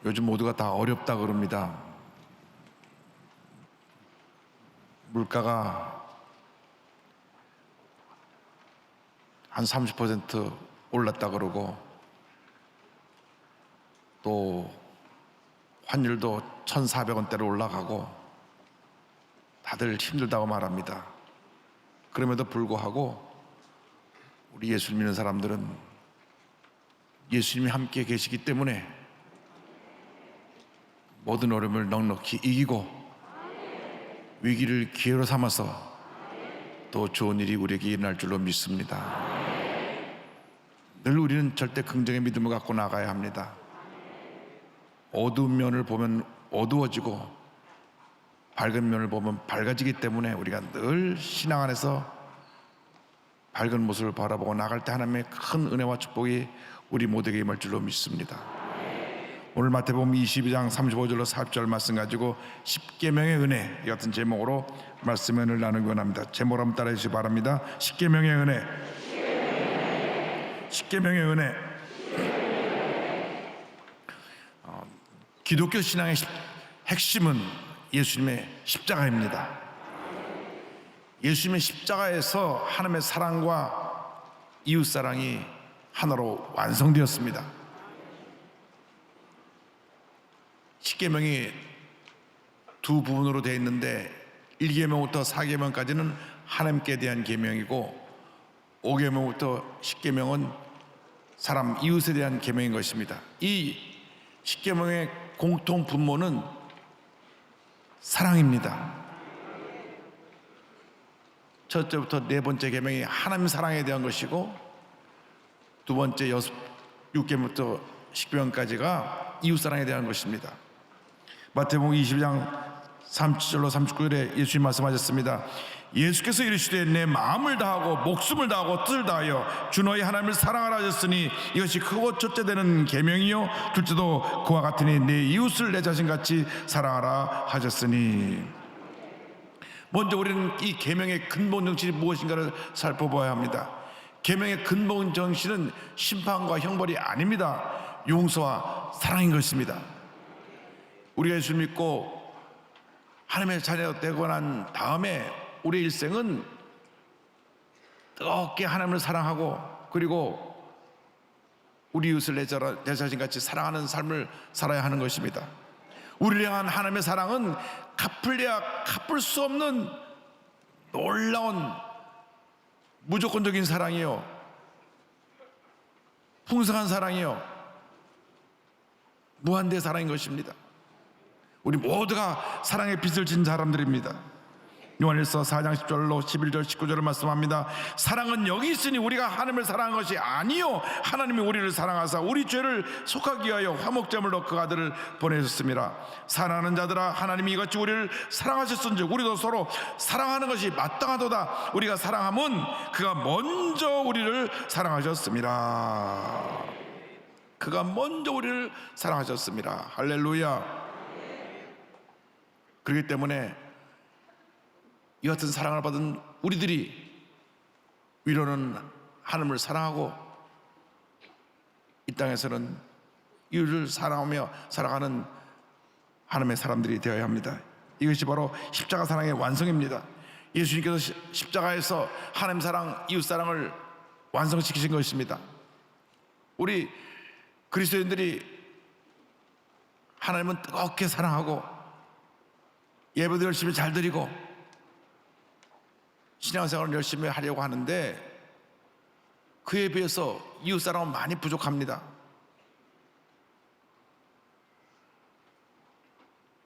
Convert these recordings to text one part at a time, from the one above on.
요즘 모두가 다 어렵다 그럽니다. 물가가 한 30% 올랐다 그러고, 또 환율도 1,400원대로 올라가고 다들 힘들다고 말합니다. 그럼에도 불구하고 우리 예수 믿는 사람들은 예수님이 함께 계시기 때문에 모든 어려움을 넉넉히 이기고 위기를 기회로 삼아서 또 좋은 일이 우리에게 일어날 줄로 믿습니다. 늘 우리는 절대 긍정의 믿음을 갖고 나가야 합니다. 어두운 면을 보면 어두워지고 밝은 면을 보면 밝아지기 때문에 우리가 늘 신앙 안에서 밝은 모습을 바라보고 나갈 때 하나님의 큰 은혜와 축복이 우리 모두에게 임할 줄로 믿습니다. 오늘 마태복음 22장 35절로 40절 말씀 가지고 십계명의 은혜, 이 같은 제목으로 말씀의 은혜를 나누기 원합니다. 제목을 한번 따라해 주시기 바랍니다. 십계명의 은혜, 십계명의 은혜. 기독교 신앙의 핵심은 예수님의 십자가입니다. 예수님의 십자가에서 하나님의 사랑과 이웃사랑이 하나로 완성되었습니다. 십계명이 두 부분으로 되어 있는데 1계명부터 4계명까지는 하나님께 대한 계명이고 5계명부터 10계명은 사람 이웃에 대한 계명인 것입니다. 이 십계명의 공통 분모는 사랑입니다. 첫째부터 네 번째 계명이 하나님 사랑에 대한 것이고, 두 번째 6계명부터 10계명까지가 이웃 사랑에 대한 것입니다. 마태복음 22장 37절로 39절에 예수님 말씀하셨습니다. 예수께서 이르시되 내 마음을 다하고 목숨을 다하고 뜻을 다하여 주 너희 하나님을 사랑하라 하셨으니 이것이 크고 첫째 되는 계명이요 둘째도 그와 같으니 내 이웃을 내 자신같이 사랑하라 하셨으니. 먼저 우리는 이 계명의 근본 정신이 무엇인가를 살펴봐야 합니다. 계명의 근본 정신은 심판과 형벌이 아닙니다. 용서와 사랑인 것입니다. 우리가 예수 믿고 하나님의 자녀가 되고 난 다음에 우리의 일생은 뜨겁게 하나님을 사랑하고, 그리고 우리 이웃을 내 자신같이 사랑하는 삶을 살아야 하는 것입니다. 우리를 향한 하나님의 사랑은 갚을래야 갚을 수 없는 놀라운 무조건적인 사랑이요, 풍성한 사랑이요, 무한대의 사랑인 것입니다. 우리 모두가 사랑의 빚을 진 사람들입니다. 요한일서 4장 10절로 11절 19절을 말씀합니다. 사랑은 여기 있으니 우리가 하나님을 사랑한 것이 아니요 하나님이 우리를 사랑하사 우리 죄를 속하기 위하여 화목제물로 그 아들을 보내셨습니다. 사랑하는 자들아, 하나님이 이같이 우리를 사랑하셨은즉 우리도 서로 사랑하는 것이 마땅하도다. 우리가 사랑함은 그가 먼저 우리를 사랑하셨습니다. 그가 먼저 우리를 사랑하셨습니다. 할렐루야. 그렇기 때문에 이 같은 사랑을 받은 우리들이 위로는 하나님을 사랑하고 이 땅에서는 이웃을 사랑하며 살아가는 하나님의 사람들이 되어야 합니다. 이것이 바로 십자가 사랑의 완성입니다. 예수님께서 십자가에서 하나님 사랑, 이웃 사랑을 완성시키신 것입니다. 우리 그리스도인들이 하나님은 뜨겁게 사랑하고 예배도 열심히 잘 드리고 신앙생활을 열심히 하려고 하는데 그에 비해서 이웃사랑은 많이 부족합니다.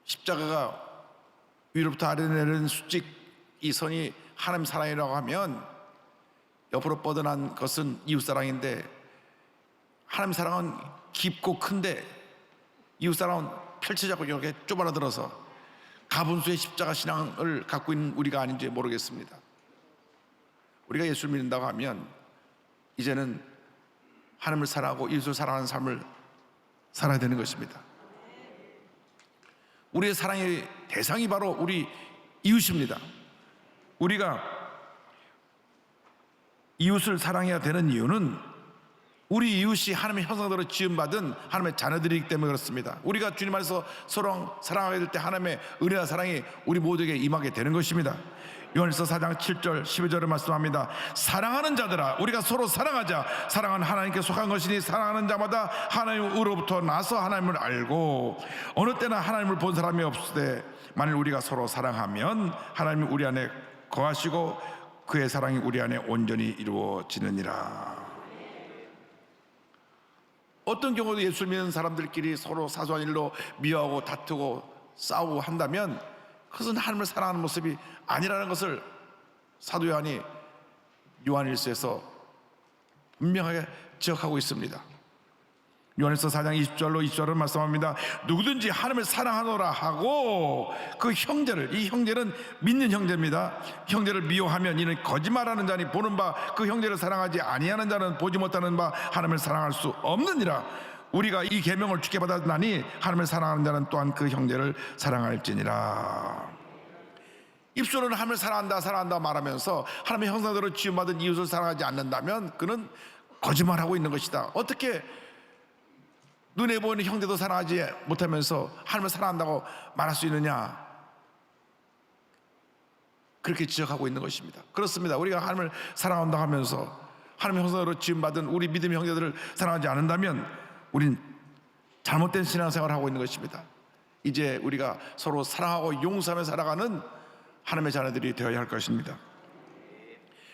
십자가가 위로부터 아래로 내리는 수직 이 선이 하나님 사랑이라고 하면 옆으로 뻗어난 것은 이웃사랑인데, 하나님 사랑은 깊고 큰데 이웃사랑은 펼쳐잡고 이렇게 쪼바라들어서 가분수의 십자가 신앙을 갖고 있는 우리가 아닌지 모르겠습니다. 우리가 예수를 믿는다고 하면 이제는 하나님을 사랑하고 이웃을 사랑하는 삶을 살아야 되는 것입니다. 우리의 사랑의 대상이 바로 우리 이웃입니다. 우리가 이웃을 사랑해야 되는 이유는 우리 이웃이 하나님의 형상대로 지음받은 하나님의 자녀들이기 때문에 그렇습니다. 우리가 주님 안에서 서로 사랑하게 될 때 하나님의 은혜와 사랑이 우리 모두에게 임하게 되는 것입니다. 요한일서 4장 7절 12절을 말씀합니다. 사랑하는 자들아, 우리가 서로 사랑하자. 사랑은 하나님께 속한 것이니 사랑하는 자마다 하나님으로부터 나서 하나님을 알고 어느 때나 하나님을 본 사람이 없으되 만일 우리가 서로 사랑하면 하나님이 우리 안에 거하시고 그의 사랑이 우리 안에 온전히 이루어지느니라. 어떤 경우도 예수 믿는 사람들끼리 서로 사소한 일로 미워하고 다투고 싸우고 한다면 그것은 하나님을 사랑하는 모습이 아니라는 것을 사도 요한이 요한일서에서 분명하게 지적하고 있습니다. 요한일서 4장 20절로 20절을 말씀합니다. 누구든지 하나님을 사랑하노라 하고 그 형제를, 이 형제는 믿는 형제입니다. 형제를 미워하면 이는 거짓말하는 자니 보는 바 그 형제를 사랑하지 아니하는 자는 보지 못하는 바 하나님을 사랑할 수 없느니라. 우리가 이 계명을 주께 받았나니 하나님을 사랑하는 자는 또한 그 형제를 사랑할지니라. 입술은 하나님을 사랑한다 말하면서 하나님의 형상대로 지음받은 이웃을 사랑하지 않는다면 그는 거짓말하고 있는 것이다. 어떻게 눈에 보이는 형제도 사랑하지 못하면서 하나님을 사랑한다고 말할 수 있느냐? 그렇게 지적하고 있는 것입니다. 그렇습니다. 우리가 하나님을 사랑한다 하면서 하나님의 형상으로 지음받은 우리 믿음의 형제들을 사랑하지 않는다면 우린 잘못된 신앙생활을 하고 있는 것입니다. 이제 우리가 서로 사랑하고 용서하며 살아가는 하나님의 자녀들이 되어야 할 것입니다.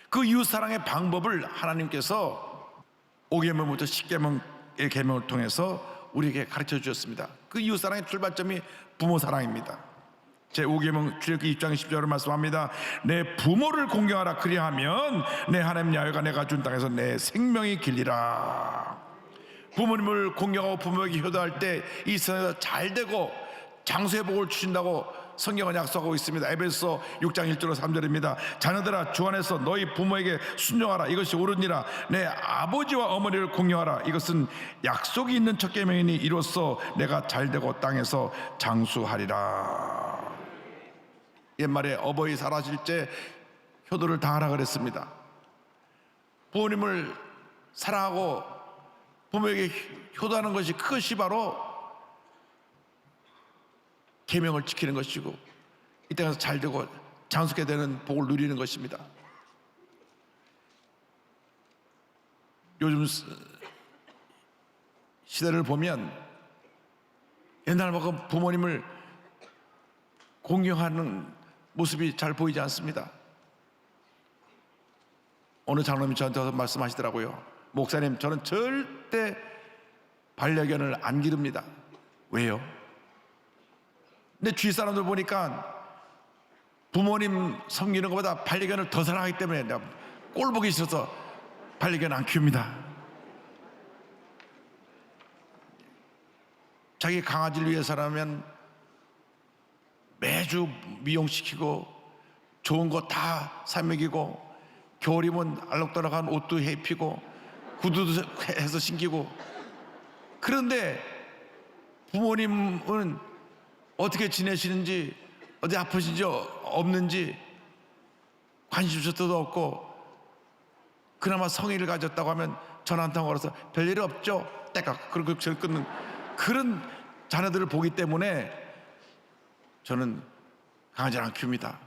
그 이웃사랑의 방법을 하나님께서 5계명부터 10계명의 계명을 통해서 우리에게 가르쳐 주셨습니다. 그 이웃사랑의 출발점이 부모사랑입니다. 제5계명 출애굽기 20장 10절을 말씀합니다. 내 부모를 공경하라. 그리하면 내 하나님 야훼가 내가 준 땅에서 내 생명이 길리라. 부모님을 공경하고 부모에게 효도할 때 이 세상에서 잘되고 장수의 복을 주신다고 성경은 약속하고 있습니다. 에베소 6장 1절로 3절입니다. 자녀들아, 주 안에서 너희 부모에게 순종하라. 이것이 옳으니라. 내 아버지와 어머니를 공경하라. 이것은 약속이 있는 첫 계명이니 이로써 내가 잘되고 땅에서 장수하리라. 옛말에 어버이 살아실 때 효도를 당하라 그랬습니다. 부모님을 사랑하고 부모에게 효도하는 것이, 그것이 바로 계명을 지키는 것이고 이 땅에서 잘되고 장수케 되는 복을 누리는 것입니다. 요즘 시대를 보면 옛날만큼 부모님을 공경하는 모습이 잘 보이지 않습니다. 어느 장로님이 저한테 와서 말씀하시더라고요. 목사님, 저는 절대 반려견을 안 기릅니다. 왜요? 근데 주위 사람들 보니까 부모님 섬기는 것보다 반려견을 더 사랑하기 때문에 내가 꼴 보기 싫어서 반려견 안 키웁니다. 자기 강아지를 위해서라면 매주 미용시키고 좋은 거 다 사 먹이고 겨울이면 알록달록한 옷도 입히고 구두도 해서 신기고. 그런데 부모님은 어떻게 지내시는지, 어디 아프신지 없는지 관심조차도 없고, 그나마 성의를 가졌다고 하면 전화 한 통 걸어서 별일 없죠? 때깍 그렇게 절 끊는 그런 자녀들을 보기 때문에 저는 강아지를 안 키웁니다.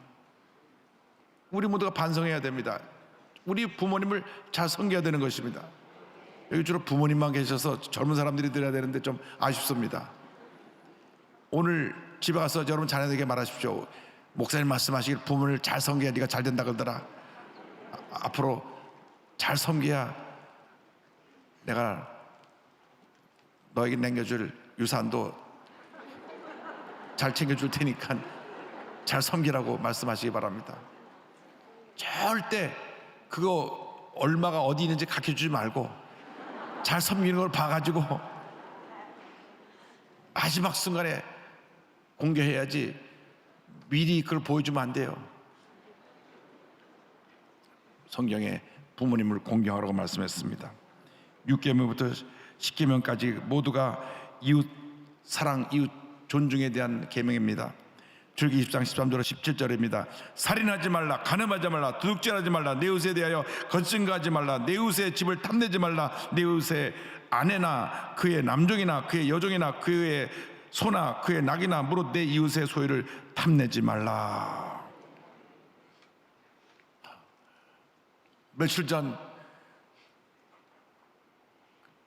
우리 모두가 반성해야 됩니다. 우리 부모님을 잘 섬겨야 되는 것입니다. 여기 주로 부모님만 계셔서 젊은 사람들이 들어야 되는데 좀 아쉽습니다. 오늘 집에 가서 여러분 자녀들에게 말하십시오. 목사님 말씀하시길 부모를 잘 섬겨야 네가 잘 된다 그러더라. 앞으로 잘 섬겨야 내가 너에게 남겨줄 유산도 잘 챙겨줄 테니까 잘 섬기라고 말씀하시기 바랍니다. 절대 그거 얼마가 어디 있는지 가르쳐주지 말고 잘 섬기는 걸 봐가지고 마지막 순간에 공개해야지 미리 그걸 보여주면 안 돼요. 성경에 부모님을 공경하라고 말씀했습니다. 6계명부터 10계명까지 모두가 이웃 사랑, 이웃 존중에 대한 계명입니다. 출애굽기 20장 13절 17절입니다. 살인하지 말라, 간음하지 말라, 도둑질하지 말라, 내 이웃에 대하여 거짓증거하지 말라, 내 이웃의 집을 탐내지 말라, 내 이웃의 아내나 그의 남종이나 그의 여종이나 그의 소나 그의 낙이나 무릇 내 이웃의 소유를 탐내지 말라. 며칠 전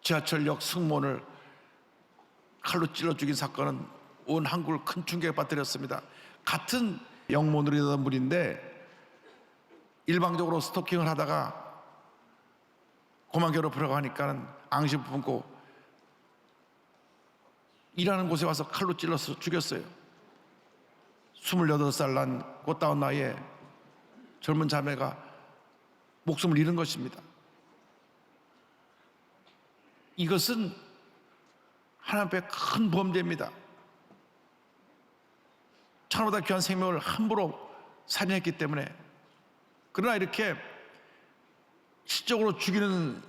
지하철역 승무원을 칼로 찔러 죽인 사건은 온 한국을 큰 충격에 빠뜨렸습니다. 같은 영문으로 일하던 분인데 일방적으로 스토킹을 하다가 고만 괴롭히려고 하니까는 앙심 품고 일하는 곳에 와서 칼로 찔러서 죽였어요. 28살 난 꽃다운 나이에 젊은 자매가 목숨을 잃은 것입니다. 이것은 하나님 앞에 큰 범죄입니다. 천하보다 귀한 생명을 함부로 살인했기 때문에. 그러나 이렇게 시적으로 죽이는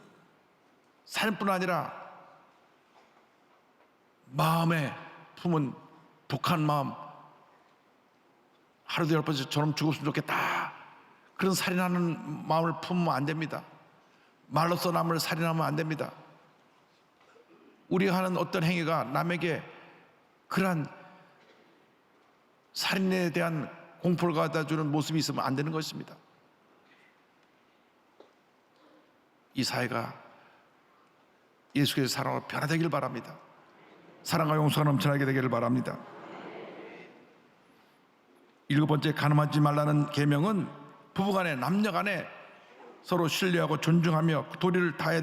살인뿐 아니라 마음에 품은 독한 마음, 하루도 10번씩 저놈 죽었으면 좋겠다, 그런 살인하는 마음을 품으면 안 됩니다. 말로써 남을 살인하면 안 됩니다. 우리가 하는 어떤 행위가 남에게 그러한 살인에 대한 공포를 갖다 주는 모습이 있으면 안 되는 것입니다. 이 사회가 예수께서 사랑으로 변화되길 바랍니다. 사랑과 용서가 넘쳐나게 되기를 바랍니다. 7번째, 간음하지 말라는 계명은 부부간에 남녀간에 서로 신뢰하고 존중하며 도리를 다해야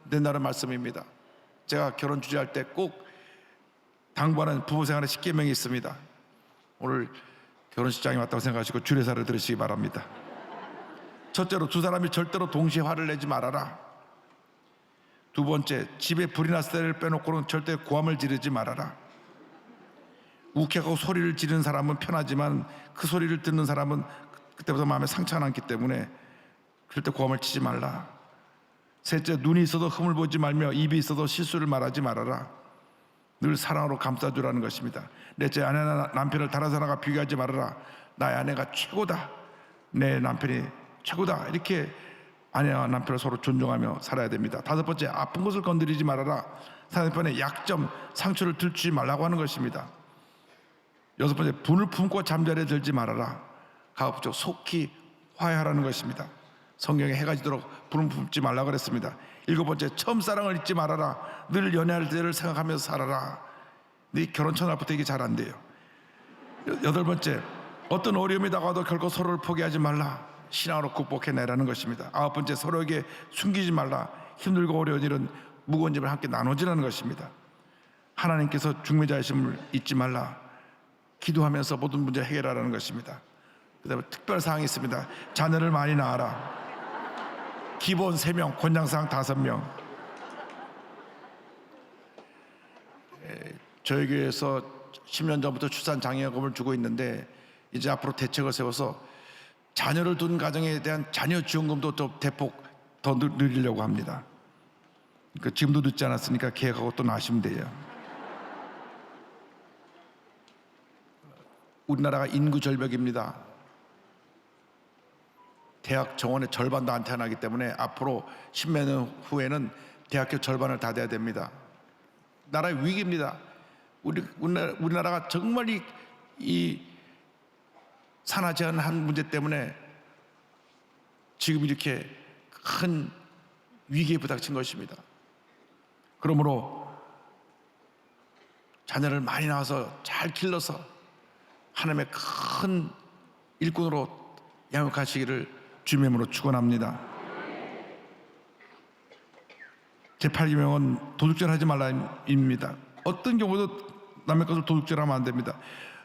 된다는 말씀입니다. 제가 결혼 주재할 때 꼭 당부하는 부부생활의 10계명이 있습니다. 오늘 결혼식장에 왔다고 생각하시고 주례사를 들으시기 바랍니다. 첫째로, 두 사람이 절대로 동시에 화를 내지 말아라. 두 번째, 집에 불이 났을 때를 빼놓고는 절대 고함을 지르지 말아라. 우격하고 소리를 지르는 사람은 편하지만 그 소리를 듣는 사람은 그때부터 마음에 상처가 남기 때문에 절대 고함을 치지 말라. 셋째, 눈이 있어도 흠을 보지 말며 입이 있어도 실수를 말하지 말아라. 늘 사랑으로 감싸주라는 것입니다. 넷째, 아내나 남편을 다른 사람과 비교하지 말아라. 나의 아내가 최고다, 내 남편이 최고다, 이렇게 아내와 남편을 서로 존중하며 살아야 됩니다. 다섯 번째, 아픈 것을 건드리지 말아라. 상대편의 약점, 상처를 들추지 말라고 하는 것입니다. 여섯 번째, 분을 품고 잠자리에 들지 말아라. 가급적 속히 화해하라는 것입니다. 성경에 해가 지도록 분을 품지 말라고 그랬습니다. 일곱 번째, 처음 사랑을 잊지 말아라. 늘 연애할 때를 생각하면서 살아라. 네 결혼 첫날부터 이게 잘 안 돼요. 여덟 번째, 어떤 어려움이 다가와도 결코 서로를 포기하지 말라. 신앙으로 극복해내라는 것입니다. 아홉 번째, 서로에게 숨기지 말라. 힘들고 어려운 일은 무거운 짐을 함께 나누지라는 것입니다. 하나님께서 중매자이심을 잊지 말라. 기도하면서 모든 문제를 해결하라는 것입니다. 그 다음에 특별사항이 있습니다. 자녀를 많이 낳아라. 기본 3명, 권장사항 5명. 저희 교회에서 10년 전부터 출산장려금을 주고 있는데 이제 앞으로 대책을 세워서 자녀를 둔 가정에 대한 자녀 지원금도 또 대폭 더 늘리려고 합니다. 그러니까 지금도 늦지 않았으니까 계획하고 또 나시면 돼요. 우리나라가 인구 절벽입니다. 대학 정원의 절반도 안 태어나기 때문에 앞으로 10몇 년 후에는 대학교 절반을 다 돼야 됩니다. 나라의 위기입니다. 우리나라가 정말 이 산하 제한한 문제 때문에 지금 이렇게 큰 위기에 부닥친 것입니다. 그러므로 자녀를 많이 낳아서 잘 길러서 하나님의 큰 일꾼으로 양육하시기를 주님의 이름으로 축원합니다. 제8계명은 도둑질하지 말라입니다. 어떤 경우도 남의 것을 도둑질하면 안 됩니다.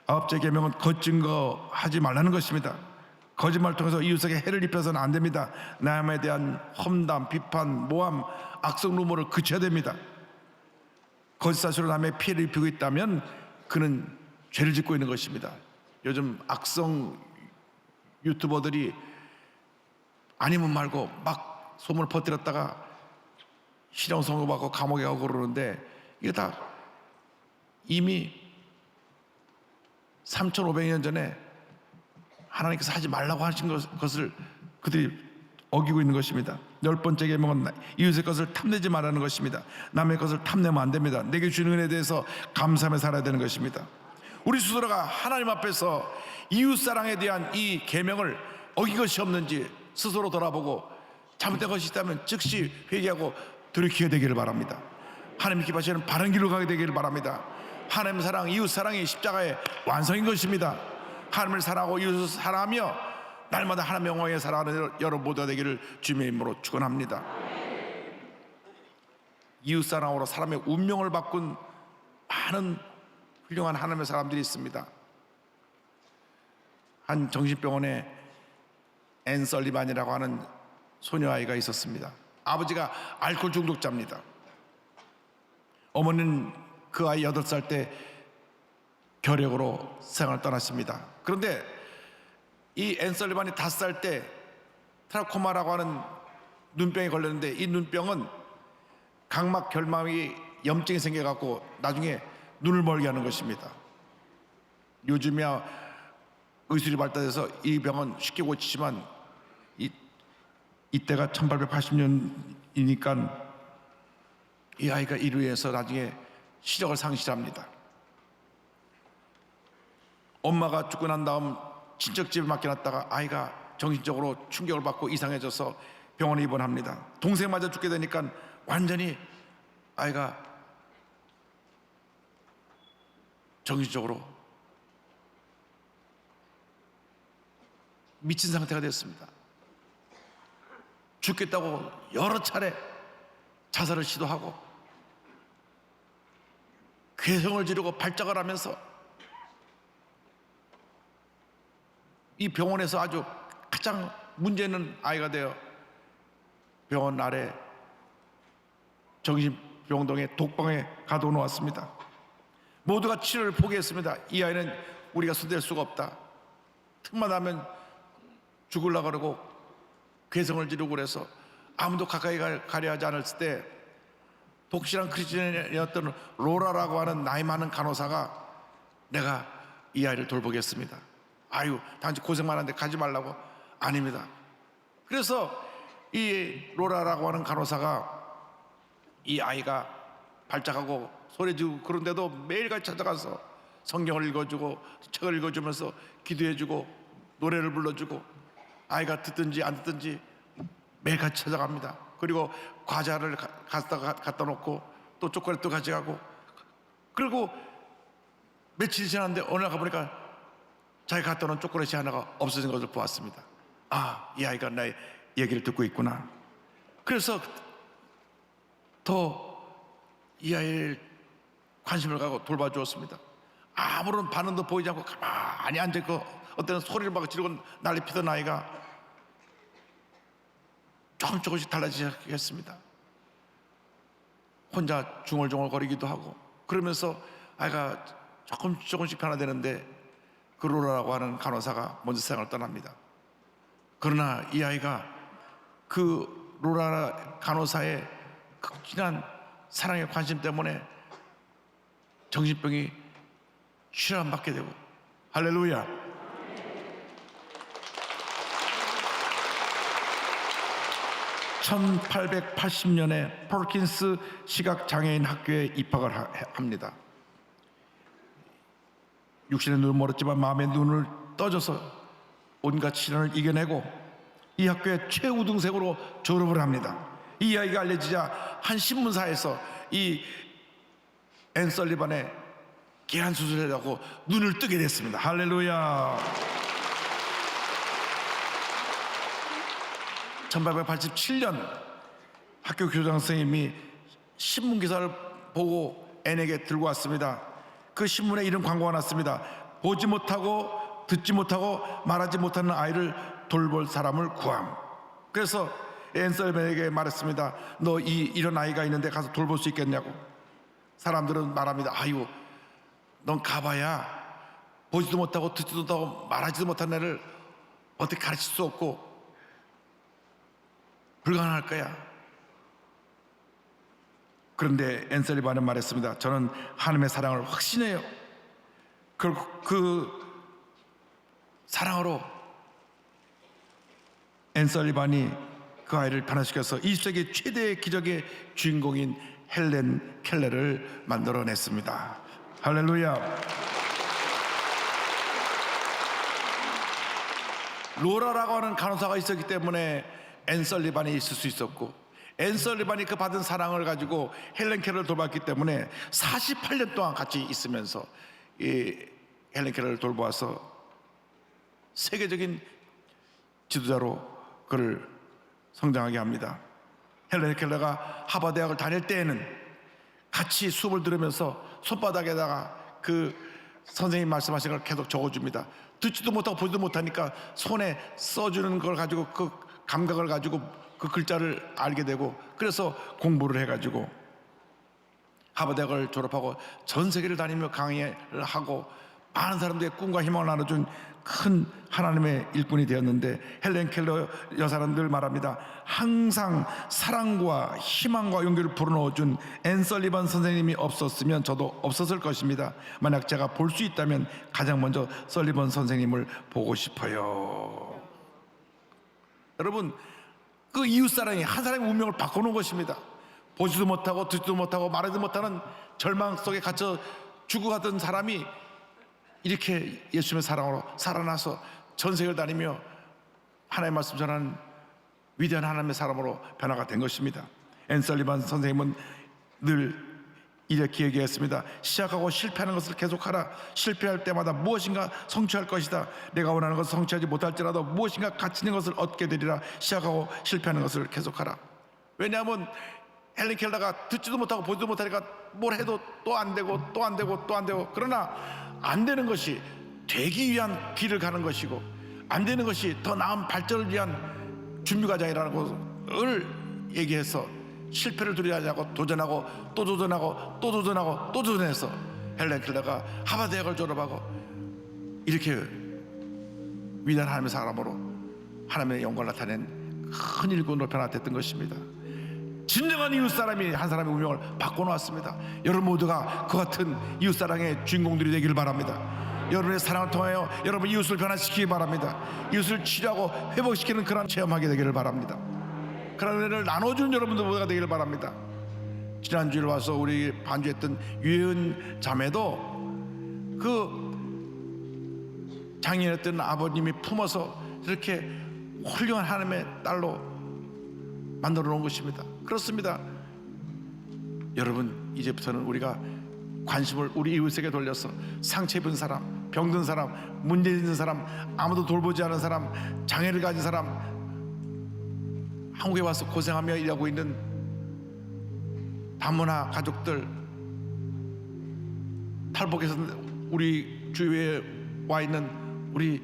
아홉째 계명은 거짓증거하지 말라는 것입니다. 거짓말을 통해서 이웃에게 해를 입혀서는 안 됩니다. 남에 대한 험담, 비판, 모함, 악성 루머를 그쳐야 됩니다. 거짓 사실로 남의 피해를 입히고 있다면 그는 죄를 짓고 있는 것입니다. 요즘 악성 유튜버들이 아니면 말고 막 소문을 퍼뜨렸다가 실형 선고받고 감옥에 가고 그러는데 이게 다 이미 3,500년 전에 하나님께서 하지 말라고 하신 것을 그들이 어기고 있는 것입니다. 10번째 계명은 이웃의 것을 탐내지 말라는 것입니다. 남의 것을 탐내면 안 됩니다. 내게 주는 은혜에 대해서 감사하며 살아야 되는 것입니다. 우리 스스로가 하나님 앞에서 이웃사랑에 대한 이 계명을 어긴 것이 없는지 스스로 돌아보고 잘못된 것이 있다면 즉시 회개하고 돌이키게 되기를 바랍니다. 하나님 기뻐하시는 바른 길로 가게 되기를 바랍니다. 하나님 사랑, 이웃 사랑이 십자가의 완성인 것입니다. 하나님을 사랑하고 이웃을 사랑하며 날마다 하나님의 영광에 살아가는 여러분 모두가 되기를 주님의 이름으로 축원합니다. 이웃 사랑으로 사람의 운명을 바꾼 많은 훌륭한 하나님의 사람들이 있습니다. 한 정신병원에 앤 설리반이라고 하는 소녀아이가 있었습니다. 아버지가 알코올 중독자입니다. 어머니는 그 아이 8살 때 결핵으로 세상을 떠났습니다. 그런데 이 앤 설리반이 5살 때 트라코마라고 하는 눈병에 걸렸는데, 이 눈병은 각막 결막이 염증이 생겨갖고 나중에 눈을 멀게 하는 것입니다. 요즘이야 의술이 발달해서 이 병은 쉽게 고치지만 이때가 1880년이니까 이 아이가 이로 인해서 나중에 시력을 상실합니다. 엄마가 죽고 난 다음 친척집에 맡겨놨다가 아이가 정신적으로 충격을 받고 이상해져서 병원에 입원합니다. 동생마저 죽게 되니까 완전히 아이가 정신적으로 미친 상태가 됐습니다. 죽겠다고 여러 차례 자살을 시도하고 괴성을 지르고 발작을 하면서 이 병원에서 아주 가장 문제 있는 아이가 되어 병원 아래 정신병동의 독방에 가둬놓았습니다. 모두가 치료를 포기했습니다. 이 아이는 우리가 손댈 수가 없다. 틈만 나면 죽으려고 그러고 괴성을 지르고 그래서 아무도 가까이 가려 하지 않았을 때 독실한 크리스천이었던 로라라고 하는 나이 많은 간호사가 내가 이 아이를 돌보겠습니다. 아유, 당신 고생 많은데 가지 말라고. 아닙니다. 그래서 이 로라라고 하는 간호사가 이 아이가 발작하고 소리지고 그런데도 매일같이 찾아가서 성경을 읽어주고 책을 읽어주면서 기도해주고 노래를 불러주고 아이가 듣든지 안 듣든지 매일같이 찾아갑니다. 그리고 과자를 갖다 놓고 또 초콜릿도 가져가고, 그리고 며칠이 지났는데 어느 날 가보니까 자기가 갖다 놓은 초콜릿이 하나가 없어진 것을 보았습니다. 아, 이 아이가 나의 얘기를 듣고 있구나. 그래서 더 이 아이를 관심을 가고 돌봐주었습니다. 아무런 반응도 보이지 않고 가만히 앉아있고 어때는 소리를 막 지르고 난리 피던 아이가 조금씩 달라지기 시작했습니다. 혼자 중얼중얼거리기도 하고 그러면서 아이가 조금씩 변화되는데 그 로라라고 하는 간호사가 먼저 세상을 떠납니다. 그러나 이 아이가 그 로라 간호사의 극진한 사랑의 관심 때문에 정신병이 치료받게 되고, 할렐루야. (1880년에) 폴킨스 시각장애인 학교에 입학을 합니다. 육신의 눈을 멀었지만 마음의 눈을 떠줘서 온갖 시련을 이겨내고 이 학교의 최우등생으로 졸업을 합니다. 이 이야기가 알려지자 한 신문사에서 이 앤 설리반의 개안 수술이라고 눈을 뜨게 됐습니다. 할렐루야. 1887년 학교 교장 선생님이 신문 기사를 보고 앤에게 들고 왔습니다. 그 신문에 이런 광고가 났습니다. 보지 못하고 듣지 못하고 말하지 못하는 아이를 돌볼 사람을 구함. 그래서 앤 설리반에게 말했습니다. 너 이런 아이가 있는데 가서 돌볼 수 있겠냐고. 사람들은 말합니다. 아유, 넌 가봐야 보지도 못하고 듣지도 못하고 말하지도 못한 애를 어떻게 가르칠 수 없고 불가능할 거야. 그런데 앤 설리반은 말했습니다. 저는 하나님의 사랑을 확신해요. 결국 그 사랑으로 앤 설리반이 그 아이를 변화시켜서 20세기 최대의 기적의 주인공인 헬렌 켈러를 만들어냈습니다. 할렐루야. 로라라고 하는 간호사가 있었기 때문에 앤 설리반이 있을 수 있었고, 앤 설리반이 그 받은 사랑을 가지고 헬렌 켈러를 돌봤기 때문에 48년 동안 같이 있으면서 이 헬렌 켈러를 돌보아서 세계적인 지도자로 그를 성장하게 합니다. 헬렌 켈러가 하버드 대학을 다닐 때에는 같이 수업을 들으면서 손바닥에다가 그 선생님 말씀하신 걸 계속 적어줍니다. 듣지도 못하고 보지도 못하니까 손에 써주는 걸 가지고 그 감각을 가지고 그 글자를 알게 되고, 그래서 공부를 해가지고 하버드 대학을 졸업하고 전 세계를 다니며 강의를 하고 많은 사람들의 꿈과 희망을 나눠준 큰 하나님의 일꾼이 되었는데, 헬렌 켈러 여사는 늘 말합니다. 항상 사랑과 희망과 용기를 불어넣어준 앤 설리반 선생님이 없었으면 저도 없었을 것입니다. 만약 제가 볼 수 있다면 가장 먼저 설리반 선생님을 보고 싶어요. 여러분, 그 이웃사랑이 한 사람의 운명을 바꾸는 것입니다. 보지도 못하고 듣지도 못하고 말하지도 못하는 절망 속에 갇혀 죽어가던 사람이 이렇게 예수님의 사랑으로 살아나서 전 세계를 다니며 하나님의 말씀 전하는 위대한 하나님의 사람으로 변화가 된 것입니다. 앤 설리반 선생님은 늘 이렇게 얘기했습니다. 시작하고 실패하는 것을 계속하라. 실패할 때마다 무엇인가 성취할 것이다. 내가 원하는 것을 성취하지 못할지라도 무엇인가 가치 있는 것을 얻게 되리라. 시작하고 실패하는 것을 계속하라. 왜냐하면 헬렌 켈러가 듣지도 못하고 보지도 못하니까 뭘 해도 또 안 되고 또 안 되고 또 안 되고, 그러나 안 되는 것이 되기 위한 길을 가는 것이고, 안 되는 것이 더 나은 발전을 위한 준비 과정이라는 것을 얘기해서 실패를 두려워하지 않고 도전하고 또 도전하고 또 도전하고 또 도전해서 헬렌 켈러가 하버드 대학을 졸업하고 이렇게 위대한 하나님의 사람으로 하나님의 영광을 나타낸 큰 일꾼으로 변화됐던 것입니다. 진정한 이웃사람이 한 사람의 운명을 바꿔놓았습니다. 여러분 모두가 그 같은 이웃사랑의 주인공들이 되기를 바랍니다. 여러분의 사랑을 통하여 여러분 이웃을 변화시키기 바랍니다. 이웃을 치료하고 회복시키는 그런 체험하게 되기를 바랍니다. 그런 은혜를 나눠주는 여러분들 모두가 되기를 바랍니다. 지난주에 와서 우리 반주했던 유혜은 자매도 그 장애인했던 아버님이 품어서 이렇게 훌륭한 하나님의 딸로 만들어 놓은 것입니다. 그렇습니다. 여러분, 이제부터는 우리가 관심을 우리 이웃에게 돌려서 상처 입은 사람, 병든 사람, 문제 있는 사람, 아무도 돌보지 않은 사람, 장애를 가진 사람, 한국에 와서 고생하며 일하고 있는 다문화 가족들, 탈북해서 우리 주위에 와 있는 우리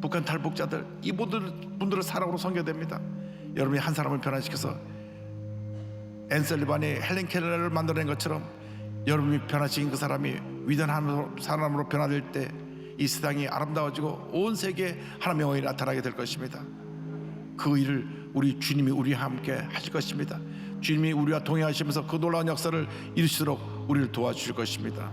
북한 탈북자들, 이 분들을 사랑으로 섬겨야 됩니다. 여러분이 한 사람을 변화시켜서 앤 설리반이 헬렌 켈러를 만들어낸 것처럼 여러분이 변화시킨 그 사람이 위대한 사람으로 변화될 때 이 세상이 아름다워지고 온 세계에 하나님의 영광이 나타나게 될 것입니다. 그 일을 우리 주님이 우리와 함께 하실 것입니다. 주님이 우리와 동행하시면서 그 놀라운 역사를 이루시도록 우리를 도와주실 것입니다.